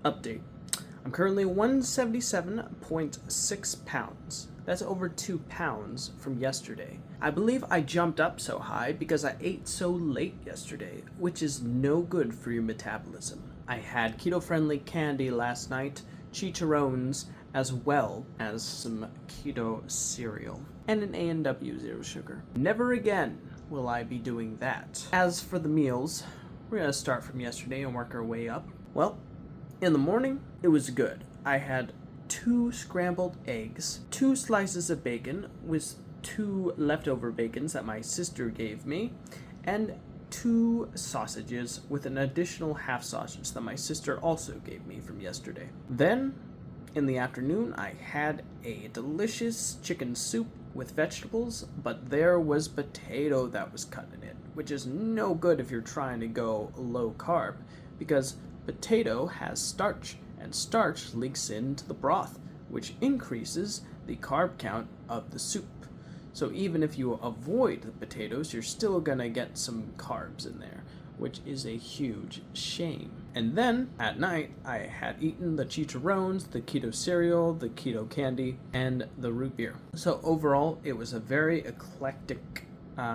Update. I'm currently 177.6 pounds. That's over 2 pounds from yesterday. I believe I jumped up so high because I ate so late yesterday, which is no good for your metabolism. I had keto-friendly candy last night, chicharrones, as well as some keto cereal, and an A&W zero sugar. Never again will I be doing that. As for the meals, we're gonna start from yesterday and work our way up. Well, in the morning, it was good. I had 2 scrambled eggs, 2 slices of bacon with 2 leftover bacons that my sister gave me, and 2 sausages with an additional half sausage that my sister also gave me from yesterday. Then, in the afternoon, I had a delicious chicken soup with vegetables, but there was potato that was cut in it, which is no good if you're trying to go low carb, because potato has starch, and starch leaks into the broth, which increases the carb count of the soup. So even if you avoid the potatoes, you're still gonna get some carbs in there, which is a huge shame. And then, at night, I had eaten the chicharrones, the keto cereal, the keto candy, and the root beer. So overall, it was a very eclectic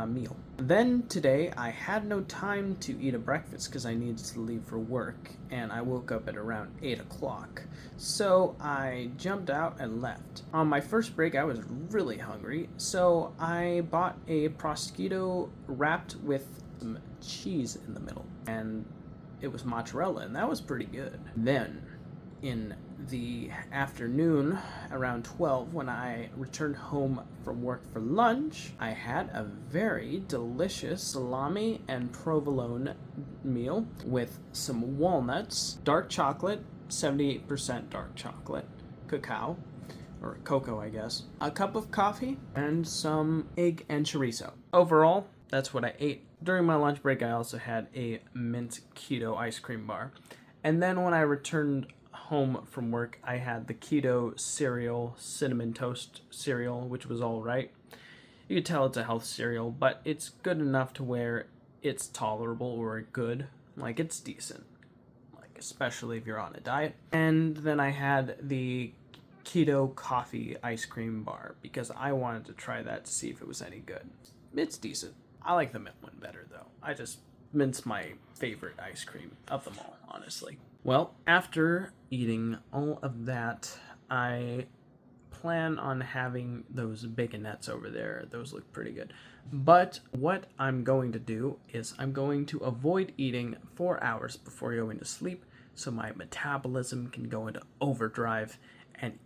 meal. Then today I had no time to eat a breakfast because I needed to leave for work, and I woke up at around 8 o'clock. So I jumped out and left. On my first break I was really hungry, so I bought a prosciutto wrapped with some cheese in the middle, and it was mozzarella, and that was pretty good. Then in the afternoon, around 12, when I returned home from work for lunch, I had a very delicious salami and provolone meal with some walnuts, dark chocolate, 78% dark chocolate, cacao, or cocoa, I guess, a cup of coffee, and some egg and chorizo. Overall, that's what I ate. During my lunch break, I also had a mint keto ice cream bar. And then when I returned home from work, I had the keto cereal, cinnamon toast cereal, which was all right. You could tell it's a health cereal, but it's good enough to where it's tolerable or good. Like, it's decent, like especially if you're on a diet. And then I had the keto coffee ice cream bar because I wanted to try that to see if it was any good. It's decent. I like the mint one better though. Mint's my favorite ice cream of them all, honestly. Well, after eating all of that, I plan on having those baconettes over there. Those look pretty good. But what I'm going to do is I'm going to avoid eating 4 hours before going to sleep so my metabolism can go into overdrive and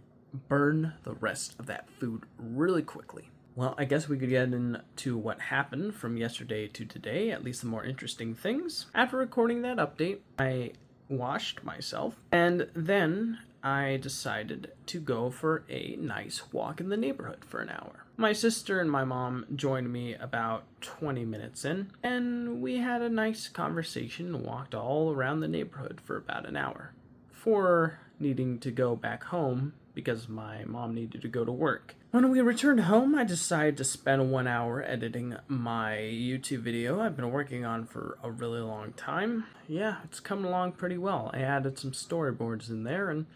burn the rest of that food really quickly. Well, I guess we could get into what happened from yesterday to today, at least the more interesting things. After recording that update, I washed myself, and then I decided to go for a nice walk in the neighborhood for an hour. My sister and my mom joined me about 20 minutes in, and we had a nice conversation and walked all around the neighborhood for about an hour before needing to go back home because my mom needed to go to work. When we returned home, I decided to spend 1 hour editing my YouTube video I've been working on for a really long time. Yeah, it's coming along pretty well. I added some storyboards in there, and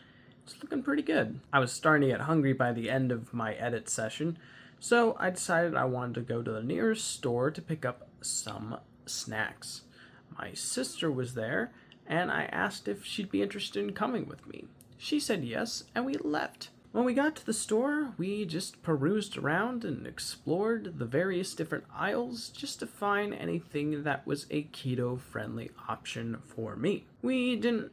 it's looking pretty good. I was starting to get hungry by the end of my edit session, so I decided I wanted to go to the nearest store to pick up some snacks. My sister was there, and I asked if she'd be interested in coming with me. She said yes, and we left. When we got to the store, we just perused around and explored the various different aisles just to find anything that was a keto-friendly option for me. We didn't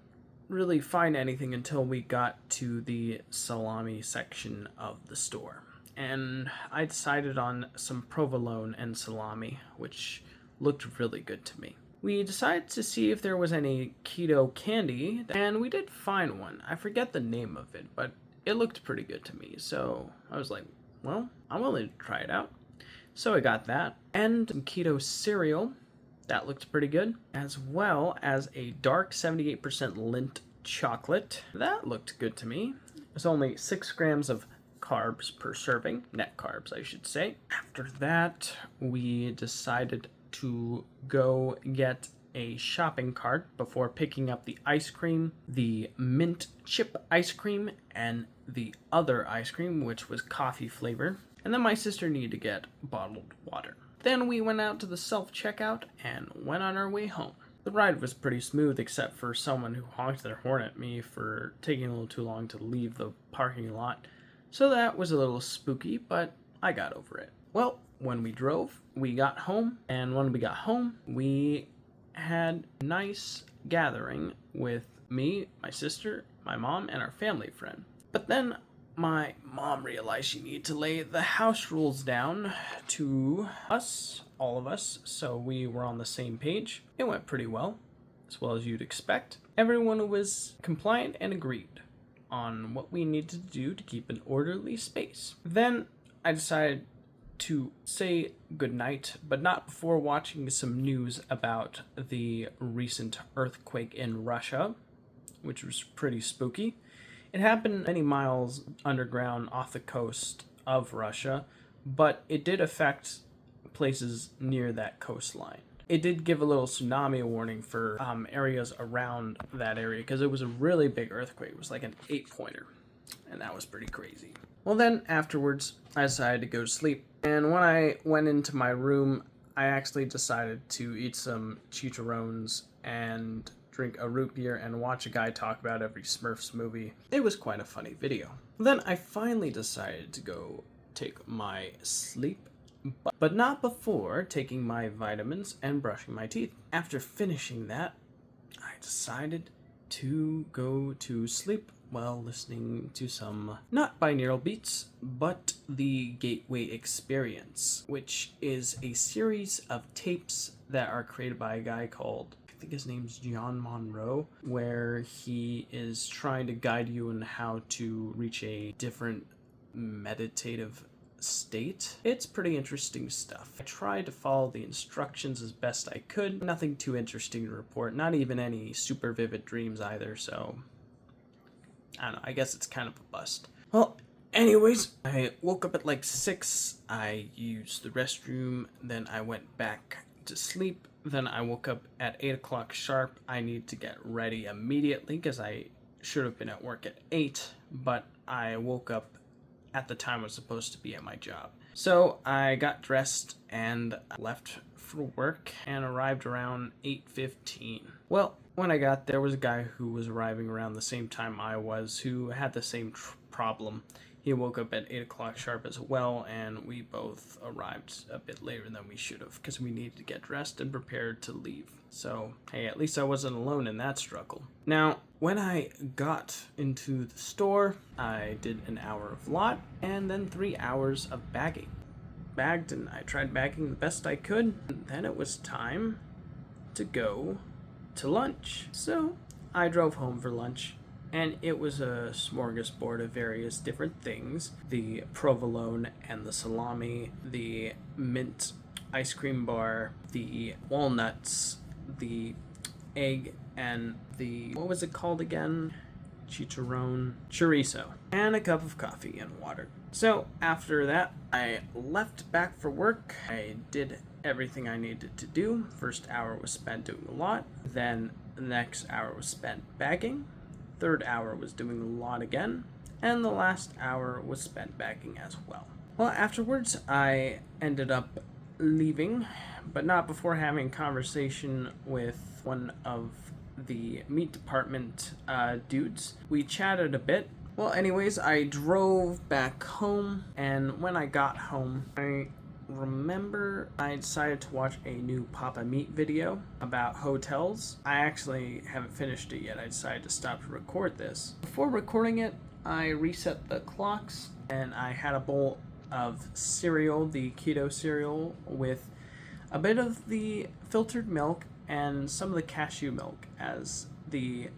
really find anything until we got to the salami section of the store. And I decided on some provolone and salami, which looked really good to me. We decided to see if there was any keto candy, and we did find one. I forget the name of it, but it looked pretty good to me, so I was like, well, I'm willing to try it out. So I got that, and some keto cereal. That looked pretty good, as well as a dark 78% Lindt chocolate. That looked good to me. It was only 6 grams of carbs per serving, net carbs, I should say. After that, we decided to go get a shopping cart before picking up the ice cream, the mint chip ice cream, and the other ice cream, which was coffee flavor. And then my sister needed to get bottled water. Then we went out to the self-checkout and went on our way home. The ride was pretty smooth except for someone who honked their horn at me for taking a little too long to leave the parking lot. So that was a little spooky, but I got over it. Well, when we drove, we got home, and when we got home, we had a nice gathering with me, my sister, my mom, and our family friend. But then my mom realized she needed to lay the house rules down to us, all of us, so we were on the same page. It went pretty well as you'd expect. Everyone was compliant and agreed on what we needed to do to keep an orderly space. Then I decided to say goodnight, but not before watching some news about the recent earthquake in Russia, which was pretty spooky. It happened many miles underground off the coast of Russia, but it did affect places near that coastline. It did give a little tsunami warning for areas around that area because it was a really big earthquake. It was like an 8-pointer, and that was pretty crazy. Well, then afterwards, I decided to go to sleep. And when I went into my room, I actually decided to eat some chicharrones and drink a root beer and watch a guy talk about every Smurfs movie. It was quite a funny video. Then I finally decided to go take my sleep, but not before taking my vitamins and brushing my teeth. After finishing that, I decided to go to sleep while listening to some, not binaural beats, but the Gateway Experience, which is a series of tapes that are created by a guy called, I think his name's John Monroe, where he is trying to guide you in how to reach a different meditative state. It's pretty interesting stuff. I tried to follow the instructions as best I could. Nothing too interesting to report, not even any super vivid dreams either, so I don't know, I guess it's kind of a bust. Well, anyways, I woke up at like 6, I used the restroom, then I went back to sleep, then I woke up at 8 o'clock sharp. I need to get ready immediately because I should have been at work at 8, but I woke up at the time I was supposed to be at my job. So I got dressed and left for work and arrived around 8:15. Well, when I got there was a guy who was arriving around the same time I was who had the same problem. He woke up at 8 o'clock sharp as well, and we both arrived a bit later than we should have because we needed to get dressed and prepared to leave. So, hey, at least I wasn't alone in that struggle. Now, when I got into the store, I did an hour of lot and then 3 hours of bagging. Bagged, and I tried bagging the best I could. And then it was time to go to lunch. So, I drove home for lunch. And it was a smorgasbord of various different things. The provolone and the salami, the mint ice cream bar, the walnuts, the egg, and the, what was it called again? Chicharron, chorizo, and a cup of coffee and water. So after that, I left back for work. I did everything I needed to do. First hour was spent doing a lot. Then the next hour was spent bagging. Third hour was doing a lot again, and the last hour was spent bagging as well. Well, afterwards, I ended up leaving, but not before having a conversation with one of the meat department dudes. We chatted a bit. Well, anyways, I drove back home, and when I got home, I remember I decided to watch a new Papa Meat video about hotels. I actually haven't finished it yet. I decided to stop to record this. Before recording it, I reset the clocks and I had a bowl of cereal, the keto cereal, with a bit of the filtered milk and some of the cashew milk as the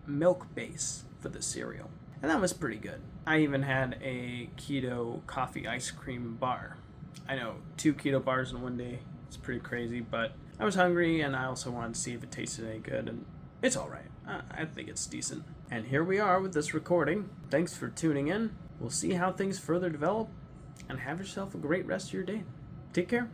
milk base for the cereal. And that was pretty good. I even had a keto coffee ice cream bar. I know, 2 keto bars in one day. It's pretty crazy, but I was hungry and I also wanted to see if it tasted any good, and it's alright. I think it's decent. And here we are with this recording. Thanks for tuning in. We'll see how things further develop, and have yourself a great rest of your day. Take care.